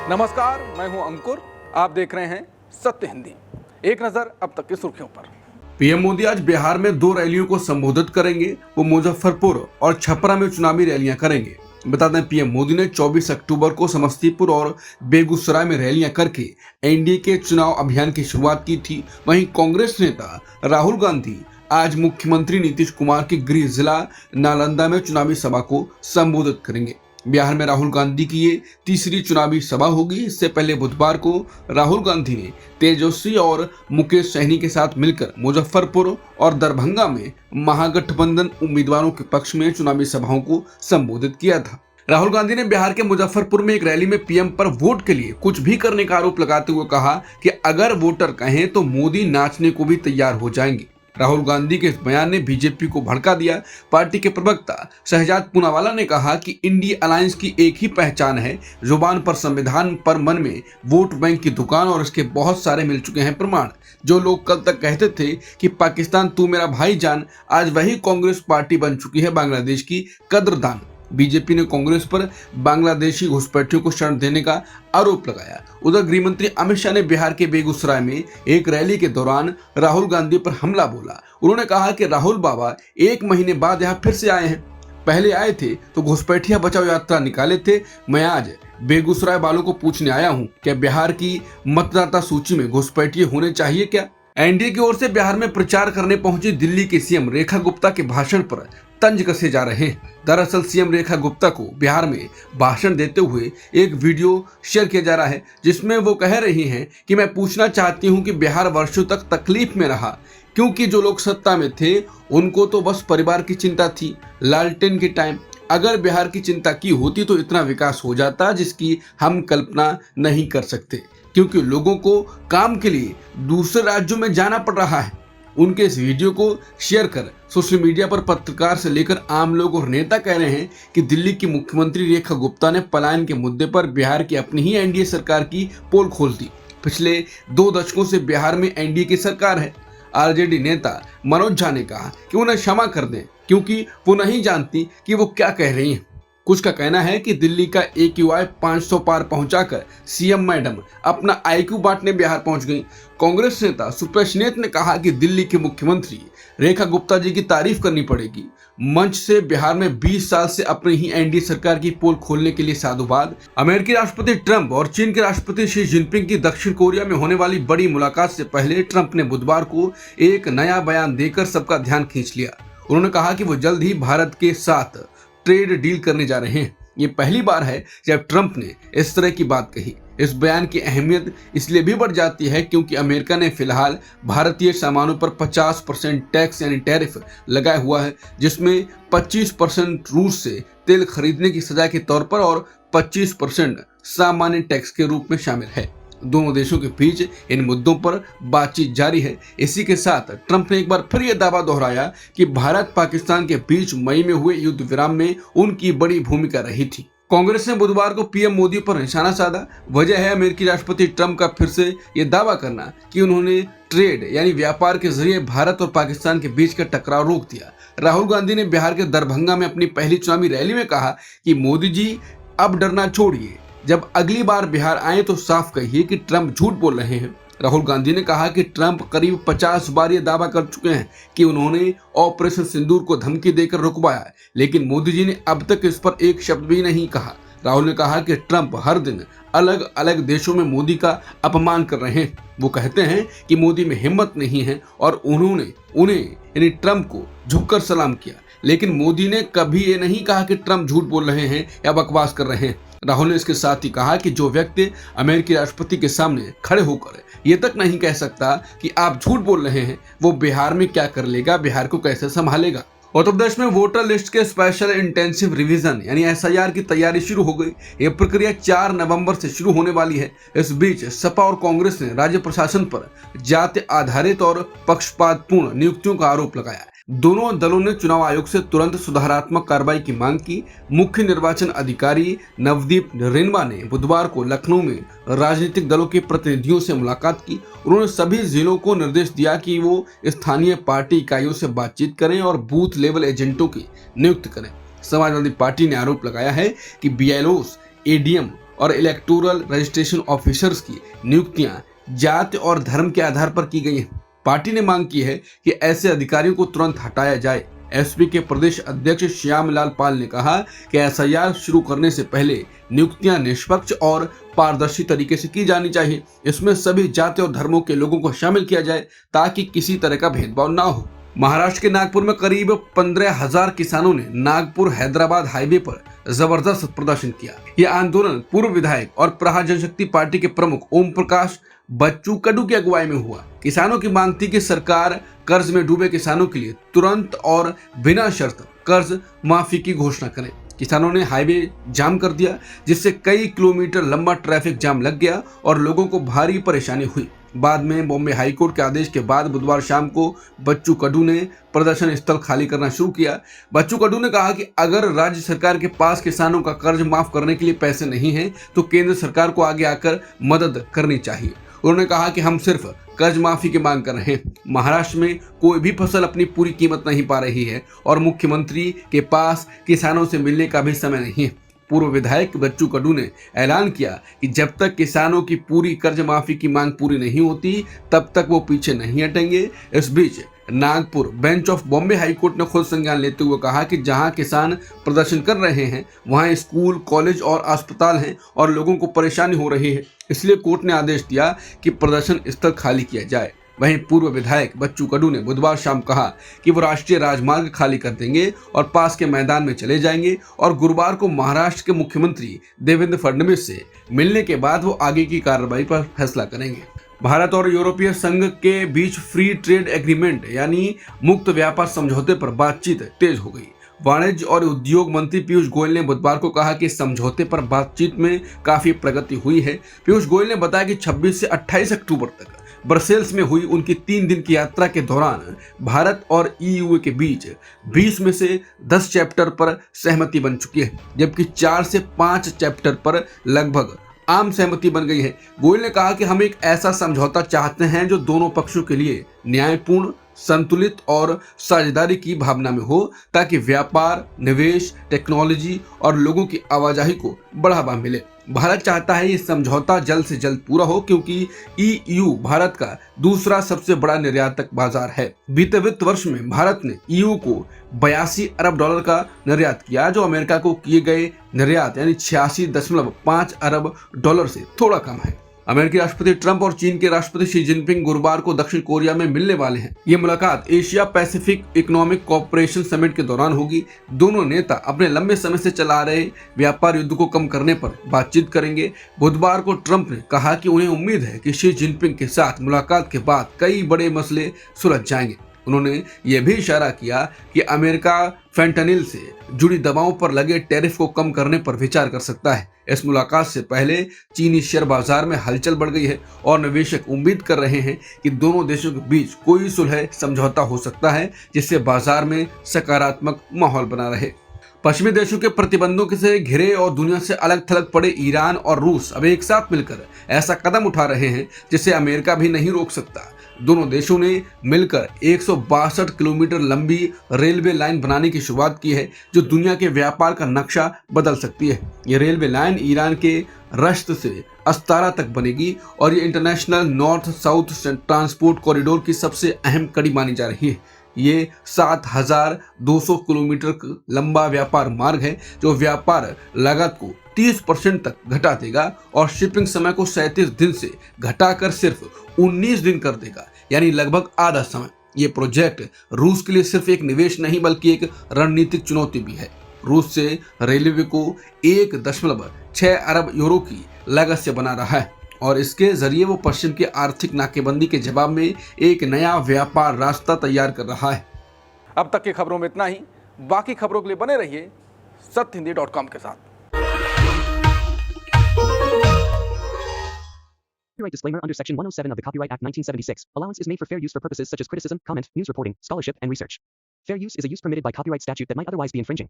नमस्कार, मैं हूं अंकुर। आप देख रहे हैं सत्य हिंदी। एक नजर अब तक की सुर्खियों पर। पीएम मोदी आज बिहार में 2 रैलियों को संबोधित करेंगे। वो मुजफ्फरपुर और छपरा में चुनावी रैलियां करेंगे। बता दें, पीएम मोदी ने 24 अक्टूबर को समस्तीपुर और बेगूसराय में रैलियां करके एनडीए के चुनाव अभियान की शुरुआत की थी। वहीं कांग्रेस नेता राहुल गांधी आज मुख्यमंत्री नीतीश कुमार के गृह जिला नालंदा में चुनावी सभा को संबोधित करेंगे। बिहार में राहुल गांधी की ये तीसरी चुनावी सभा होगी। इससे पहले बुधवार को राहुल गांधी ने तेजस्वी और मुकेश सहनी के साथ मिलकर मुजफ्फरपुर और दरभंगा में महागठबंधन उम्मीदवारों के पक्ष में चुनावी सभाओं को संबोधित किया था। राहुल गांधी ने बिहार के मुजफ्फरपुर में एक रैली में पीएम पर वोट के लिए कुछ भी करने का आरोप लगाते हुए कहा कि अगर वोटर कहें तो मोदी नाचने को भी तैयार हो जाएंगे। राहुल गांधी के इस बयान ने बीजेपी को भड़का दिया। पार्टी के प्रवक्ता शहजाद पूनावाला ने कहा कि इंडिया अलायंस की एक ही पहचान है, जुबान पर संविधान पर मन में वोट बैंक की दुकान, और इसके बहुत सारे मिल चुके हैं प्रमाण। जो लोग कल तक कहते थे कि पाकिस्तान तू मेरा भाईजान, आज वही कांग्रेस पार्टी बन चुकी है बांग्लादेश की कद्रदान। बीजेपी ने कांग्रेस पर बांग्लादेशी घुसपैठियों को शरण देने का आरोप लगाया। उधर गृहमंत्री अमित शाह ने बिहार के बेगूसराय में एक रैली के दौरान राहुल गांधी पर हमला बोला। उन्होंने कहा कि राहुल बाबा 1 महीने बाद यहाँ फिर से आए हैं। पहले आए थे तो घुसपैठिया बचाओ यात्रा निकाले थे। मैं आज बेगूसराय वालों को पूछने आया हूँ, क्या बिहार की मतदाता सूची में घुसपैठिए होने चाहिए क्या? एनडीए की ओर से बिहार में प्रचार करने पहुंची दिल्ली की सीएम रेखा गुप्ता के भाषण पर तंज कसे जा रहे हैं। दरअसल सीएम रेखा गुप्ता को बिहार में भाषण देते हुए एक वीडियो शेयर किया जा रहा है, जिसमें वो कह रही हैं कि मैं पूछना चाहती हूं कि बिहार वर्षों तक तकलीफ में रहा, क्योंकि जो लोग सत्ता में थे उनको तो बस परिवार की चिंता थी। लालटेन के टाइम अगर बिहार की चिंता की होती तो इतना विकास हो जाता जिसकी हम कल्पना नहीं कर सकते, क्योंकि लोगों को काम के लिए दूसरे राज्यों में जाना पड़ रहा है। उनके इस वीडियो को शेयर कर सोशल मीडिया पर पत्रकार से लेकर आम लोग और नेता कह रहे हैं कि दिल्ली की मुख्यमंत्री रेखा गुप्ता ने पलायन के मुद्दे पर बिहार की अपनी ही एनडीए सरकार की पोल खोल दी। पिछले 2 दशकों से बिहार में एनडीए की सरकार है। आरजेडी नेता मनोज झा ने कहा कि उन्हें क्षमा कर दें, क्योंकि वो नहीं जानती कि वो क्या कह रही हैं। कुछ का कहना है कि दिल्ली का AQI 500 पार पहुंचाकर सीएम मैडम अपना IQ बांटने बिहार पहुंच गई। कांग्रेस नेता सुप्रेशनेत ने कहा कि दिल्ली के मुख्यमंत्री रेखा गुप्ता जी की तारीफ करनी पड़ेगी। मंच से बिहार में 20 साल से अपनी ही एनडीए सरकार की पोल खोलने के लिए साधुवाद। अमेरिकी राष्ट्रपति ट्रंप और चीन के राष्ट्रपति शी जिनपिंग की दक्षिण कोरिया में होने वाली बड़ी मुलाकात से पहले ट्रंप ने बुधवार को एक नया बयान देकर सबका ध्यान खींच लिया। उन्होंने कहा कि वो जल्द ही भारत के साथ ट्रेड डील करने जा रहे हैं। ये पहली बार है जब ट्रंप ने इस तरह की बात कही। इस बयान की अहमियत इसलिए भी बढ़ जाती है क्योंकि अमेरिका ने फिलहाल भारतीय सामानों पर 50% टैक्स यानी टैरिफ लगाया हुआ है, जिसमें 25% रूस से तेल खरीदने की सजा के तौर पर और 25% सामान्य टैक्स के रूप में शामिल है। दोनों देशों के बीच इन मुद्दों पर बातचीत जारी है। इसी के साथ ट्रंप ने एक बार फिर यह दावा दोहराया कि भारत पाकिस्तान के बीच मई में हुए युद्ध विराम में उनकी बड़ी भूमिका रही थी। कांग्रेस ने बुधवार को पीएम मोदी पर निशाना साधा। वजह है अमेरिकी राष्ट्रपति ट्रंप का फिर से यह दावा करना कि उन्होंने ट्रेड यानी व्यापार के जरिए भारत और पाकिस्तान के बीच का टकराव रोक दिया। राहुल गांधी ने बिहार के दरभंगा में अपनी पहली चुनावी रैली में कहा कि मोदी जी अब डरना छोड़िए, जब अगली बार बिहार आए तो साफ कहिए कि ट्रंप झूठ बोल रहे हैं। राहुल गांधी ने कहा कि ट्रंप करीब 50 बार ये दावा कर चुके हैं कि उन्होंने ऑपरेशन सिंदूर को धमकी देकर रुकवाया है, लेकिन मोदी जी ने अब तक इस पर एक शब्द भी नहीं कहा। राहुल ने कहा कि ट्रंप हर दिन अलग अलग देशों में मोदी का अपमान कर रहे हैं। वो कहते हैं कि मोदी में हिम्मत नहीं है और उन्होंने उन्हें यानी ट्रंप को झुककर सलाम किया, लेकिन मोदी ने कभी ये नहीं कहा कि ट्रंप झूठ बोल रहे हैं या बकवास कर रहे हैं। राहुल ने इसके साथ ही कहा कि जो व्यक्ति अमेरिकी राष्ट्रपति के सामने खड़े होकर ये तक नहीं कह सकता कि आप झूठ बोल रहे हैं, वो बिहार में क्या कर लेगा, बिहार को कैसे संभालेगा। उत्तर प्रदेश में वोटर लिस्ट के स्पेशल इंटेंसिव रिवीजन यानी SIR की तैयारी शुरू हो गई। यह प्रक्रिया 4 नवंबर से शुरू होने वाली है। इस बीच सपा और कांग्रेस ने राज्य प्रशासन पर जाति आधारित और पक्षपातपूर्ण नियुक्तियों का आरोप लगाया। दोनों दलों ने चुनाव आयोग से तुरंत सुधारात्मक कार्रवाई की मांग की। मुख्य निर्वाचन अधिकारी नवदीप रेनवा ने बुधवार को लखनऊ में राजनीतिक दलों के प्रतिनिधियों से मुलाकात की। उन्होंने सभी जिलों को निर्देश दिया कि वो स्थानीय पार्टी इकाइयों से बातचीत करें और बूथ लेवल एजेंटों की नियुक्ति करें। समाजवादी पार्टी ने आरोप लगाया है कि BLOs, ADM और इलेक्टोरल रजिस्ट्रेशन ऑफिसर्स की नियुक्तियां जाति और धर्म के आधार पर की गई हैं। पार्टी ने मांग की है कि ऐसे अधिकारियों को तुरंत हटाया जाए। एसपी के प्रदेश अध्यक्ष श्यामलाल पाल ने कहा कि एसआईआर शुरू करने से पहले नियुक्तियां निष्पक्ष और पारदर्शी तरीके से की जानी चाहिए। इसमें सभी जाति और धर्मों के लोगों को शामिल किया जाए ताकि किसी तरह का भेदभाव ना हो। महाराष्ट्र के नागपुर में करीब 15,000 किसानों ने नागपुर हैदराबाद हाईवे पर जबरदस्त प्रदर्शन किया। यह आंदोलन पूर्व विधायक और प्रहार जनशक्ति पार्टी के प्रमुख ओम प्रकाश बच्चू कडू की अगुवाई में हुआ। किसानों की मांग थी कि सरकार कर्ज में डूबे किसानों के लिए तुरंत और बिना शर्त कर्ज माफी की घोषणा करे। किसानों ने हाईवे जाम कर दिया, जिससे कई किलोमीटर लंबा ट्रैफिक जाम लग गया और लोगों को भारी परेशानी हुई। बाद में बॉम्बे हाईकोर्ट के आदेश के बाद बुधवार शाम को बच्चू कडू ने प्रदर्शन स्थल खाली करना शुरू किया। बच्चू कडू ने कहा कि अगर राज्य सरकार के पास किसानों का कर्ज माफ करने के लिए पैसे नहीं हैं, तो केंद्र सरकार को आगे आकर मदद करनी चाहिए। उन्होंने कहा कि हम सिर्फ कर्ज माफी की मांग कर रहे हैं। महाराष्ट्र में कोई भी फसल अपनी पूरी कीमत नहीं पा रही है और मुख्यमंत्री के पास किसानों से मिलने का भी समय नहीं है। पूर्व विधायक बच्चू कडू ने ऐलान किया कि जब तक किसानों की पूरी कर्ज माफी की मांग पूरी नहीं होती, तब तक वो पीछे नहीं हटेंगे। इस बीच Nagpur bench of Bombay high court ने खुद संज्ञान लेते हुए कहा कि जहां किसान प्रदर्शन कर रहे हैं वहां स्कूल, कॉलेज और अस्पताल हैं और लोगों को परेशानी हो रही है। इसलिए कोर्ट ने आदेश दिया कि प्रदर्शन स्थल खाली किया जाए। वहीं पूर्व विधायक बच्चू कडू ने बुधवार शाम कहा कि वो राष्ट्रीय राजमार्ग खाली कर देंगे और पास के मैदान में चले जाएंगे और गुरुवार को महाराष्ट्र के मुख्यमंत्री देवेंद्र फडणवीस से मिलने के बाद वो आगे की कार्रवाई पर फैसला करेंगे। भारत और यूरोपीय संघ के बीच फ्री ट्रेड एग्रीमेंट यानी मुक्त व्यापार समझौते पर बातचीत तेज हो गई। वाणिज्य और उद्योग मंत्री पीयूष गोयल ने बुधवार को कहा कि समझौते पर बातचीत में काफी प्रगति हुई है। पीयूष गोयल ने बताया कि 26 से 28 अक्टूबर तक ब्रसेल्स में हुई उनकी 3 दिन की यात्रा के दौरान भारत और ईयू के बीच 20 में से 10 चैप्टर पर सहमति बन चुकी है, जबकि 4 से 5 चैप्टर पर लगभग आम सहमति बन गई है। गोयल ने कहा कि हम एक ऐसा समझौता चाहते हैं जो दोनों पक्षों के लिए न्यायपूर्ण, संतुलित और साझेदारी की भावना में हो, ताकि व्यापार, निवेश, टेक्नोलॉजी और लोगों की आवाजाही को बढ़ावा मिले। भारत चाहता है ये समझौता जल्द से जल्द पूरा हो, क्योंकि ईयू भारत का दूसरा सबसे बड़ा निर्यातक बाजार है। बीते वित्त वर्ष में भारत ने ईयू को 82 अरब डॉलर का निर्यात किया, जो अमेरिका को किए गए निर्यात यानी 86.5 अरब डॉलर से थोड़ा कम है। अमेरिकी राष्ट्रपति ट्रंप और चीन के राष्ट्रपति शी जिनपिंग गुरुवार को दक्षिण कोरिया में मिलने वाले हैं। ये मुलाकात Asia Pacific economic cooperation summit के दौरान होगी। दोनों नेता अपने लंबे समय से चला रहे व्यापार युद्ध को कम करने पर बातचीत करेंगे। बुधवार को ट्रंप ने कहा कि उन्हें उम्मीद है कि शी जिनपिंग के साथ मुलाकात के बाद कई बड़े मसले सुलझ जाएंगे। उन्होंने यह भी इशारा किया कि अमेरिका फेंटानिल से जुड़ी दवाओं पर लगे टैरिफ को कम करने पर विचार कर सकता है। इस मुलाकात से पहले चीनी शेयर बाजार में हलचल बढ़ गई है और निवेशक उम्मीद कर रहे हैं कि दोनों देशों के बीच कोई सुलह समझौता हो सकता है, जिससे बाजार में सकारात्मक माहौल बना रहे। पश्चिमी देशों के प्रतिबंधों से घिरे और दुनिया से अलग थलग पड़े ईरान और रूस अब एक साथ मिलकर ऐसा कदम उठा रहे हैं जिसे अमेरिका भी नहीं रोक सकता। दोनों देशों ने मिलकर 162 किलोमीटर लंबी रेलवे लाइन बनाने की शुरुआत की है, जो दुनिया के व्यापार का नक्शा बदल सकती है। ये रेलवे लाइन ईरान के रश्त से अस्तारा तक बनेगी और ये international north south transport corridor की सबसे अहम कड़ी मानी जा रही है। ये 7,200 किलोमीटर लंबा व्यापार मार्ग है, जो व्यापार लागत को 30% तक घटा देगा और शिपिंग समय को 37 दिन से घटाकर सिर्फ 19 दिन कर देगा, यानी लगभग आधा समय। ये प्रोजेक्ट रूस के लिए सिर्फ एक निवेश नहीं बल्कि एक रणनीतिक चुनौती भी है। रूस से रेलवे को 1.6 अरब यूरो की लागत से बना रहा है और इसके जरिए वो पश्चिम की आर्थिक नाकेबंदी के जवाब में एक नया व्यापार रास्ता तैयार कर रहा है। अब तक की खबरों में इतना ही। बाकी खबरों के लिए बने रहिए सत्यहिंदी.com के साथ। Copyright disclaimer under Section 107 of the Copyright Act 1976. Allowance is made for fair use for purposes such as criticism, comment, news reporting, scholarship, and research. Fair use is a use permitted by copyright statute that might otherwise be infringing.